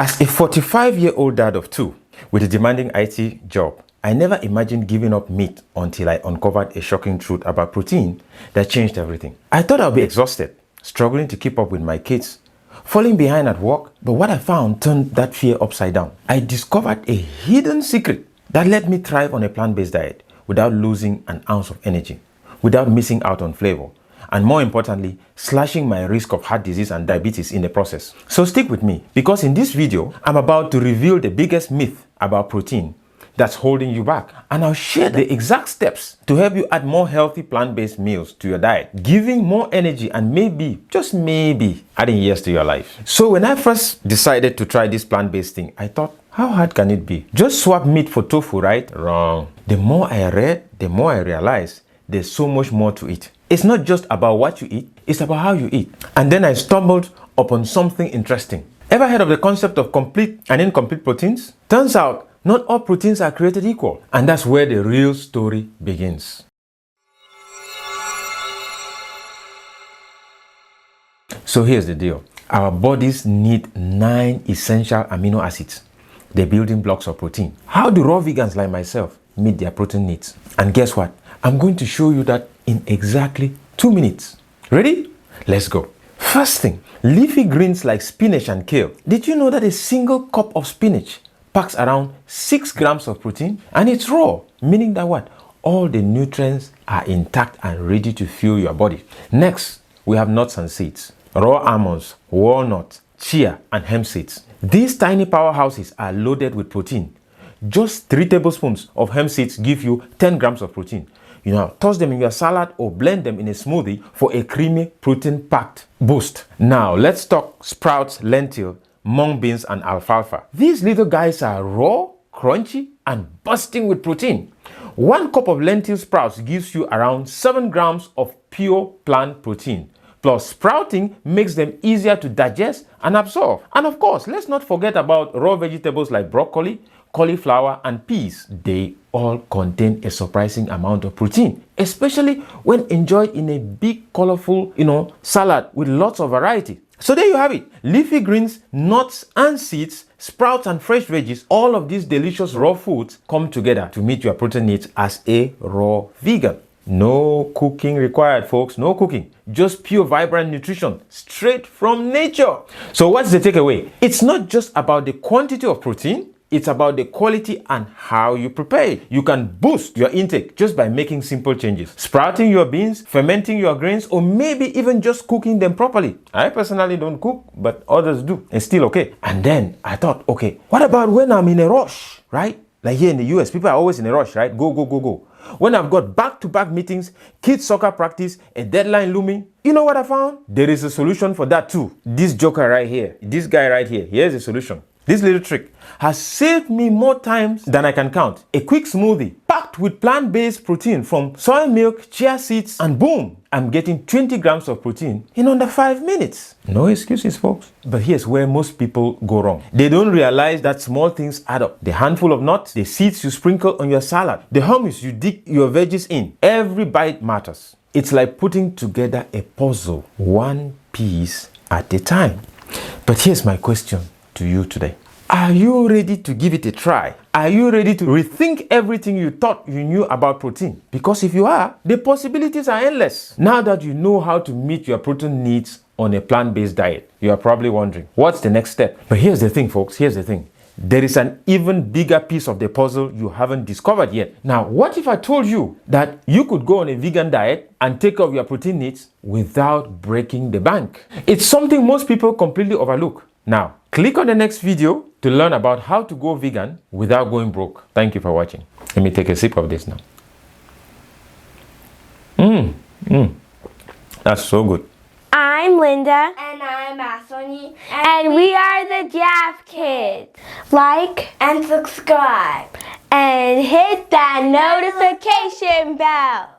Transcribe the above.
As a 45-year-old dad of two with a demanding IT job, I never imagined giving up meat until I uncovered a shocking truth about protein that changed everything. I thought I'd be exhausted, struggling to keep up with my kids, falling behind at work, but what I found turned that fear upside down. I discovered a hidden secret that let me thrive on a plant-based diet without losing an ounce of energy, without missing out on flavor, and more importantly, slashing my risk of heart disease and diabetes in the process. So stick with me, because in this video, I'm about to reveal the biggest myth about protein that's holding you back. And I'll share the exact steps to help you add more healthy plant-based meals to your diet, giving more energy and maybe, just maybe, adding years to your life. So when I first decided to try this plant-based thing, I thought, how hard can it be? Just swap meat for tofu, right? Wrong. The more I read, the more I realized there's so much more to it. It's not just about what you eat, it's about how you eat. And then I stumbled upon something interesting. Ever heard of the concept of complete and incomplete proteins? Turns out, not all proteins are created equal. And that's where the real story begins. So here's the deal. Our bodies need 9 essential amino acids, the building blocks of protein. How do raw vegans like myself meet their protein needs? And guess what? I'm going to show you that in exactly 2 minutes. Ready? Let's go. First thing, leafy greens like spinach and kale. Did you know that a single cup of spinach packs around 6 grams of protein? And it's raw, meaning that what? All the nutrients are intact and ready to fuel your body. Next, we have nuts and seeds. Raw almonds, walnuts, chia, and hemp seeds. These tiny powerhouses are loaded with protein. Just 3 tablespoons of hemp seeds give you 10 grams of protein. You know, toss them in your salad or blend them in a smoothie for a creamy, protein-packed boost. Now, let's talk sprouts, lentil, mung beans, and alfalfa. These little guys are raw, crunchy, and bursting with protein. 1 cup of lentil sprouts gives you around 7 grams of pure plant protein. Plus, sprouting makes them easier to digest and absorb. And of course, let's not forget about raw vegetables like broccoli, cauliflower, and peas. They all contain a surprising amount of protein, especially when enjoyed in a big, colorful, salad with lots of variety. So there you have it. Leafy greens, nuts and seeds, sprouts and fresh veggies, all of these delicious raw foods come together to meet your protein needs as a raw vegan. No cooking required, folks. No cooking. Just pure, vibrant nutrition straight from nature. So what's the takeaway? It's not just about the quantity of protein. It's about the quality and how you prepare it. You can boost your intake just by making simple changes. Sprouting your beans, fermenting your grains, or maybe even just cooking them properly. I personally don't cook, but others do. It's still okay. And then I thought, okay, what about when I'm in a rush, right? Like here in the US, people are always in a rush, right? Go, go, go, go. When I've got back-to-back meetings, kids' soccer practice, a deadline looming, you know what I found? There is a solution for that too. This joker right here, this guy right here, here's the solution. This little trick has saved me more times than I can count. A quick smoothie packed with plant-based protein from soy milk, chia seeds, and boom, I'm getting 20 grams of protein in under 5 minutes. No excuses, folks. But here's where most people go wrong. They don't realize that small things add up. The handful of nuts, the seeds you sprinkle on your salad, the hummus you dip your veggies in. Every bite matters. It's like putting together a puzzle, 1 piece at a time. But here's my question to you today. Are you ready to give it a try? Are you ready to rethink everything you thought you knew about protein? Because if you are, the possibilities are endless. Now that you know how to meet your protein needs on a plant-based diet, you are probably wondering, what's the next step? But here's the thing, folks, here's the thing. There is an even bigger piece of the puzzle you haven't discovered yet. Now, what if I told you that you could go on a vegan diet and take care of your protein needs without breaking the bank? It's something most people completely overlook. Now, click on the next video to learn about how to go vegan without going broke. Thank you for watching. Let me take a sip of this now. That's so good. I'm Linda. And I'm Asoni. And we are the Jaff Kids. Like And subscribe. and hit that notification bell.